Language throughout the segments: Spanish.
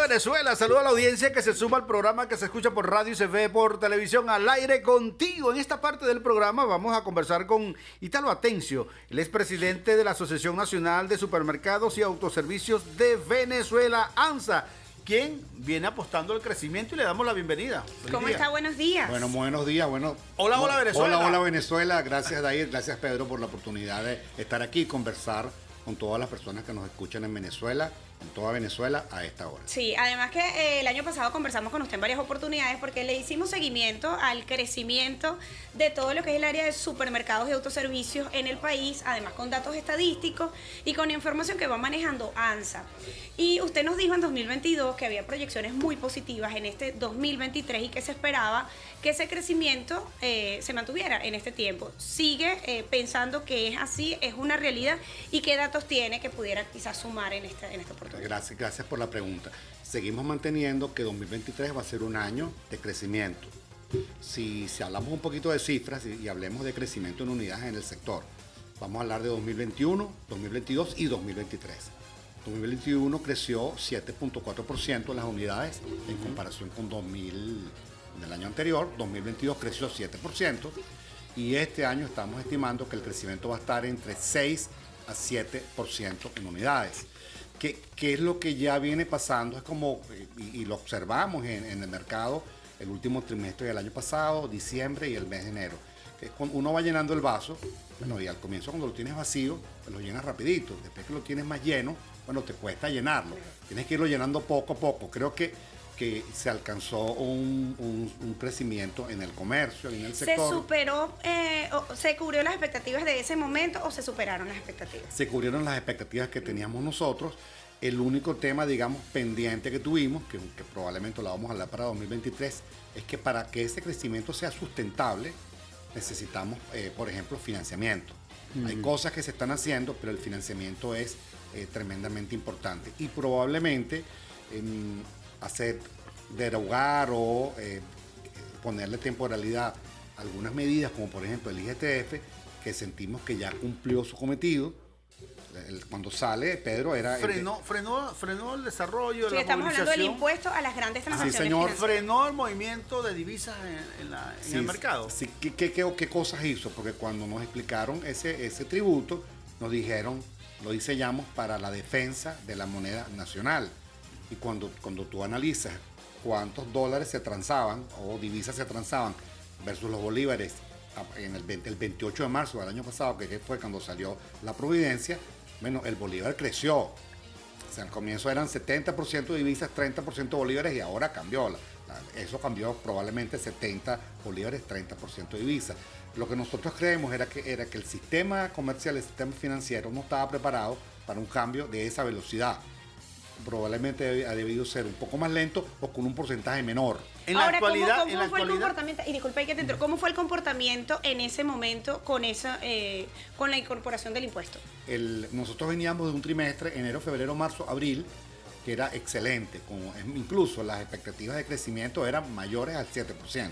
Venezuela, saluda a la audiencia que se suma al programa que se escucha por radio y se ve por televisión al aire contigo. En esta parte del programa vamos a conversar con Italo Atencio, el expresidente de la Asociación Nacional de Supermercados y Autoservicios de Venezuela, ANSA, quien viene apostando al crecimiento y le damos la bienvenida. ¿Cómo está? Buenos días. Bueno, buenos días. Bueno, hola Venezuela. Hola Venezuela. Gracias Dair, gracias Pedro por la oportunidad de estar aquí y conversar con todas las personas que nos escuchan en Venezuela, en toda Venezuela a esta hora. Sí, además que el año pasado conversamos con usted en varias oportunidades porque le hicimos seguimiento al crecimiento de todo lo que es el área de supermercados y autoservicios en el país, además con datos estadísticos y con información que va manejando ANSA. Y usted nos dijo en 2022 que había proyecciones muy positivas en este 2023 y que se esperaba que ese crecimiento se mantuviera en este tiempo. ¿Sigue pensando que es así, es una realidad? ¿Y qué datos tiene que pudiera quizás sumar en esta oportunidad? Gracias por la pregunta. Seguimos manteniendo que 2023 va a ser un año de crecimiento. Si hablamos un poquito de cifras y hablemos de crecimiento en unidades en el sector, vamos a hablar de 2021, 2022 y 2023. 2021 creció 7.4% en las unidades en comparación con el año anterior. 2022 creció 7% y este año estamos estimando que el crecimiento va a estar entre 6 a 7% en unidades. ¿Qué es lo que ya viene pasando? Es como, y lo observamos en el mercado el último trimestre del año pasado, diciembre y el mes de enero. Que cuando uno va llenando el vaso, bueno, y al comienzo cuando lo tienes vacío, pues lo llenas rapidito. Después que lo tienes más lleno, bueno, te cuesta llenarlo. Tienes que irlo llenando poco a poco. Creo que se alcanzó un crecimiento en el comercio, en el sector. ¿Se superó, se cubrió las expectativas de ese momento o se superaron las expectativas? Se cubrieron las expectativas que teníamos nosotros. El único tema, digamos, pendiente que tuvimos, que probablemente lo vamos a hablar para 2023, es que para que ese crecimiento sea sustentable, necesitamos, por ejemplo, financiamiento. Hay cosas que se están haciendo, pero el financiamiento es tremendamente importante. Y probablemente derogar o ponerle temporalidad a algunas medidas, como por ejemplo el IGTF, que sentimos que ya cumplió su cometido. Cuando sale, Pedro, era... Frenó el desarrollo, sí, la estamos hablando del movilización. impuesto a las grandes transacciones Sí, señor. financieras. Frenó el movimiento de divisas en el mercado. Sí, ¿qué cosas hizo? Porque cuando nos explicaron ese tributo, nos dijeron, lo diseñamos para la defensa de la moneda nacional. Y cuando tú analizas cuántos dólares se transaban o divisas se transaban versus los bolívares el 28 de marzo del año pasado, que fue cuando salió la providencia, bueno, el bolívar creció. O sea, al comienzo eran 70% divisas, 30% bolívares y ahora cambió. Eso cambió probablemente 70 bolívares, 30% divisas. Lo que nosotros creemos era que el sistema comercial, el sistema financiero no estaba preparado para un cambio de esa velocidad. Probablemente ha debido ser un poco más lento o con un porcentaje menor. En la actualidad, ¿cómo fue el comportamiento? Y disculpe que te entro, ¿cómo fue el comportamiento en ese momento con la incorporación del impuesto? Nosotros veníamos de un trimestre, enero, febrero, marzo, abril, que era excelente. Incluso las expectativas de crecimiento eran mayores al 7%.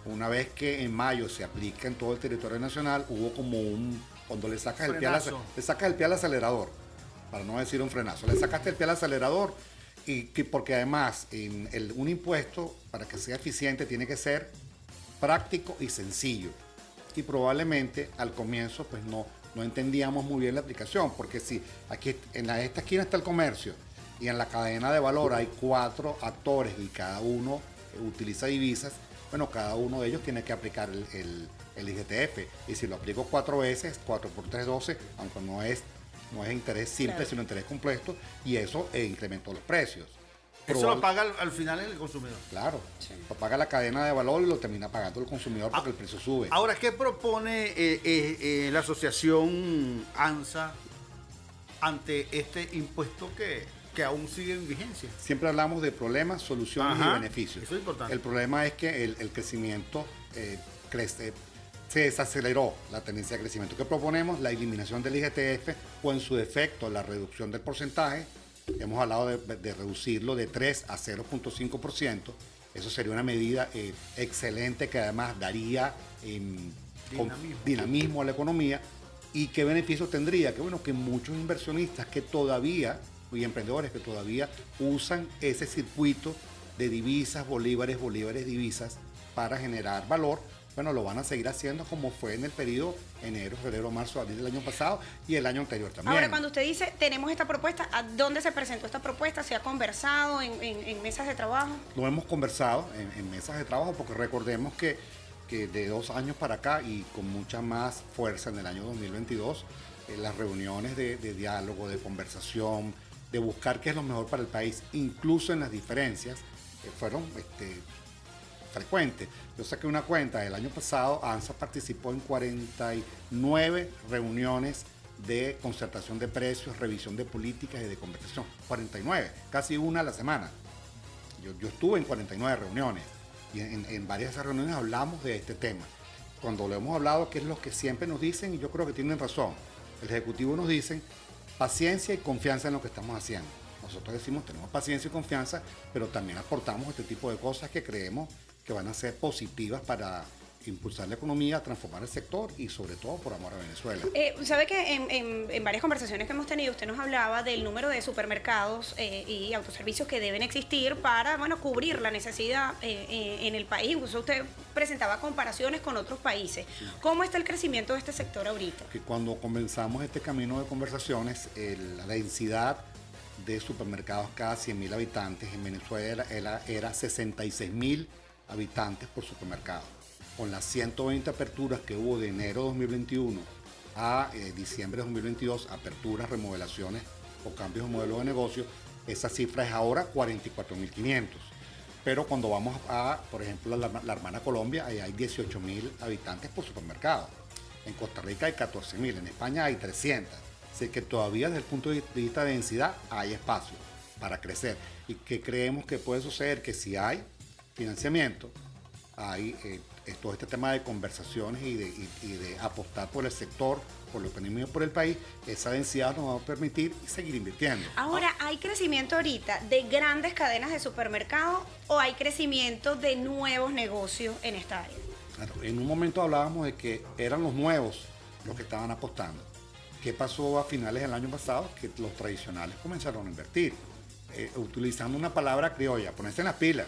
Una vez que en mayo se aplica en todo el territorio nacional, hubo como cuando le sacas el pie al acelerador, para no decir un frenazo. Le sacaste el pie al acelerador porque además un impuesto, para que sea eficiente, tiene que ser práctico y sencillo. Y probablemente al comienzo pues no entendíamos muy bien la aplicación, porque si aquí en esta esquina está el comercio y en la cadena de valor hay 4 actores y cada uno utiliza divisas, bueno, cada uno de ellos tiene que aplicar el IGTF. Y si lo aplico 4 veces, 4 por 3, 12, aunque no es interés simple, claro, sino interés completo, y eso incrementó los precios. Eso lo paga al final el consumidor. Claro, sí. Lo paga la cadena de valor y lo termina pagando el consumidor porque el precio sube. Ahora, ¿qué propone la asociación ANSA ante este impuesto que aún sigue en vigencia? Siempre hablamos de problemas, soluciones y beneficios. Eso es importante. El problema es que el crecimiento crece. Se desaceleró la tendencia de crecimiento. ¿Qué proponemos? La eliminación del IGTF o en su defecto la reducción del porcentaje. Hemos hablado de reducirlo de 3 a 0.5%. Eso sería una medida excelente que además daría dinamismo a la economía. ¿Y qué beneficio tendría? Que bueno, que muchos inversionistas que todavía y emprendedores que todavía usan ese circuito de divisas, bolívares, divisas para generar valor. Bueno, lo van a seguir haciendo como fue en el periodo enero, febrero, marzo, abril del año pasado y el año anterior también. Ahora, cuando usted dice, tenemos esta propuesta, ¿a dónde se presentó esta propuesta? ¿Se ha conversado en mesas de trabajo? Lo hemos conversado en mesas de trabajo porque recordemos que de 2 años para acá y con mucha más fuerza en el año 2022, las reuniones de diálogo, de conversación, de buscar qué es lo mejor para el país, incluso en las diferencias, fueron frecuentes. Yo saqué una cuenta, el año pasado ANSA participó en 49 reuniones de concertación de precios, revisión de políticas y de conversación. 49, casi una a la semana. Yo estuve en 49 reuniones y en varias de esas reuniones hablamos de este tema. Cuando lo hemos hablado, que es lo que siempre nos dicen, y yo creo que tienen razón, el Ejecutivo nos dice paciencia y confianza en lo que estamos haciendo. Nosotros decimos, tenemos paciencia y confianza, pero también aportamos este tipo de cosas que creemos que van a ser positivas para impulsar la economía, transformar el sector y sobre todo por amor a Venezuela. Sabe que en varias conversaciones que hemos tenido usted nos hablaba del número de supermercados y autoservicios que deben existir para cubrir la necesidad en el país. Incluso usted presentaba comparaciones con otros países. Sí. ¿Cómo está el crecimiento de este sector ahorita? Que cuando comenzamos este camino de conversaciones, la densidad de supermercados cada 100.000 habitantes en Venezuela era 66.000 habitantes por supermercado. Con las 120 aperturas que hubo de enero de 2021 a diciembre de 2022, aperturas, remodelaciones o cambios de modelo de negocio, esa cifra es ahora 44.500. Pero cuando vamos a, por ejemplo, la hermana Colombia, ahí hay 18.000 habitantes por supermercado. En Costa Rica hay 14.000, en España hay 300. Así que todavía desde el punto de vista de densidad hay espacio para crecer. Y que creemos que puede suceder que si hay financiamiento, hay todo este tema de conversaciones y de apostar por el sector, por la economía, por el país, esa densidad nos va a permitir seguir invirtiendo. Ahora, ¿hay crecimiento ahorita de grandes cadenas de supermercados o hay crecimiento de nuevos negocios en esta área? Claro, en un momento hablábamos de que eran los nuevos los que estaban apostando. ¿Qué pasó a finales del año pasado? Que los tradicionales comenzaron a invertir. Utilizando una palabra criolla, ponerse en las pilas.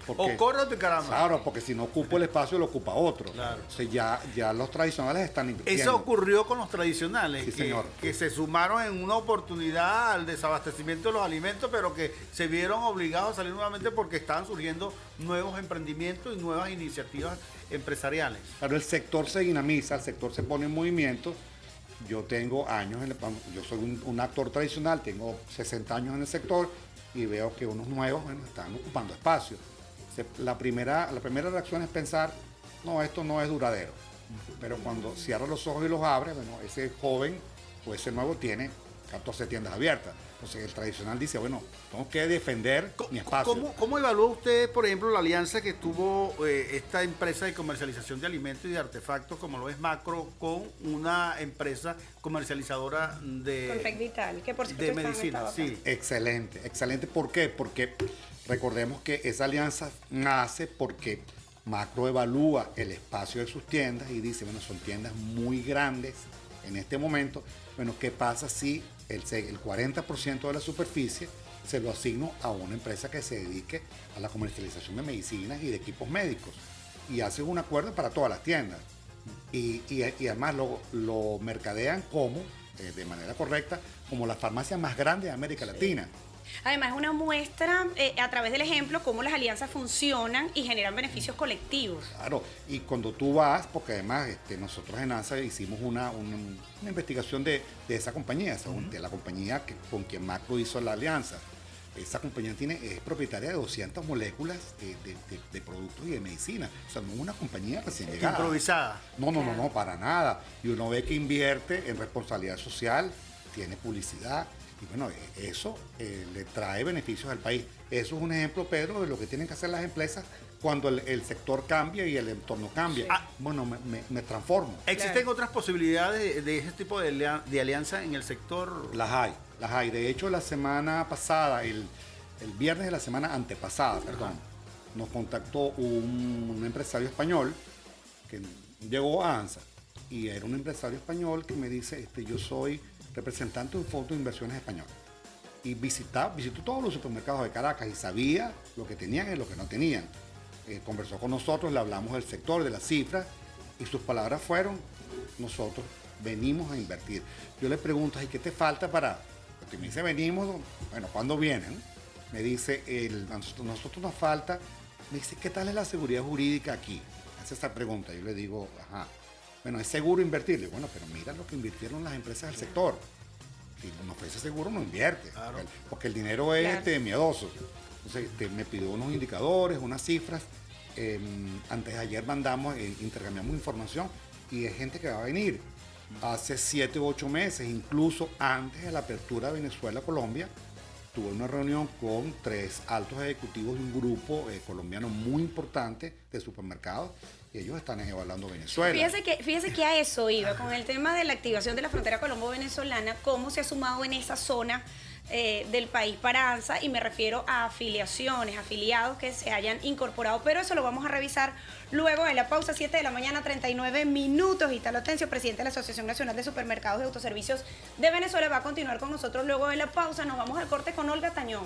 O corre o te caramba. Claro, porque si no ocupo el espacio, lo ocupa otro. Claro. O sea, ya los tradicionales están invirtiendo. Eso ocurrió con los tradicionales, sí, señor. Que se sumaron en una oportunidad al desabastecimiento de los alimentos, pero que se vieron obligados a salir nuevamente porque estaban surgiendo nuevos emprendimientos y nuevas iniciativas empresariales. Claro, el sector se dinamiza, el sector se pone en movimiento. Yo tengo años, yo soy un actor tradicional, tengo 60 años en el sector y veo que unos nuevos están ocupando espacio. La primera reacción es pensar, no, esto no es duradero. Pero cuando cierras los ojos y los abres, ese joven o ese nuevo tiene 14 tiendas abiertas. Entonces el tradicional dice, bueno, tengo que defender mi espacio. ¿Cómo evalúa usted, por ejemplo, la alianza que tuvo esta empresa de comercialización de alimentos y de artefactos, como lo es Macro, con una empresa comercializadora de Vital, que por cierto de medicina? Sí. Excelente. ¿Por qué? Porque recordemos que esa alianza nace porque Macro evalúa el espacio de sus tiendas y dice, bueno, son tiendas muy grandes en este momento. Bueno, ¿qué pasa si el 40% de la superficie se lo asigno a una empresa que se dedique a la comercialización de medicinas y de equipos médicos? Y hacen un acuerdo para todas las tiendas. Y además lo mercadean como, de manera correcta, como la farmacia más grande de América Latina. Además, es una muestra a través del ejemplo cómo las alianzas funcionan y generan beneficios colectivos. Claro, y cuando tú vas, porque además nosotros en ANSA hicimos una investigación de esa compañía, de la compañía con quien Macro hizo la alianza. Esa compañía es propietaria de 200 moléculas de productos y de medicina. O sea, no es una compañía recién llegada. Improvisada. No, para nada. Y uno ve que invierte en responsabilidad social, tiene publicidad. Y bueno, eso le trae beneficios al país. Eso es un ejemplo, Pedro, de lo que tienen que hacer las empresas cuando el sector cambia y el entorno cambia. Sí. Bueno, me transformo. ¿Existen otras posibilidades de ese tipo de alianza en el sector? Las hay. De hecho, la semana pasada, el viernes de la semana antepasada, perdón, nos contactó un empresario español que llegó a ANSA. Y era un empresario español que me dice, yo soy representante de un fondo de inversiones español. y visitó todos los supermercados de Caracas y sabía lo que tenían y lo que no tenían. Conversó con nosotros, le hablamos del sector, de las cifras, y sus palabras fueron: nosotros venimos a invertir. Yo le pregunto: ¿y qué te falta para...? Porque me dice, venimos, bueno, ¿cuándo vienen? Me dice, nosotros nos falta, me dice, ¿qué tal es la seguridad jurídica aquí? Hace esa pregunta. Yo le digo, ajá, bueno, ¿es seguro invertir? Bueno, pero mira lo que invirtieron las empresas del sector. Si no ofrece seguro, no invierte. Claro. Porque el dinero es miedoso. Entonces me pidió unos indicadores, unas cifras. Antes de ayer intercambiamos información y hay gente que va a venir. Hace 7 u 8 meses, incluso antes de la apertura de Venezuela-Colombia, tuve una reunión con 3 altos ejecutivos de un grupo colombiano muy importante de supermercados, y ellos están evaluando Venezuela. Fíjese que a eso iba, con el tema de la activación de la frontera colombo-venezolana, cómo se ha sumado en esa zona del país para ANSA, y me refiero a afiliaciones, afiliados que se hayan incorporado, pero eso lo vamos a revisar luego de la pausa. 7 de la mañana, 39 minutos. Italo Atencio, presidente de la Asociación Nacional de Supermercados y Autoservicios de Venezuela, va a continuar con nosotros luego de la pausa. Nos vamos al corte con Olga Tañón.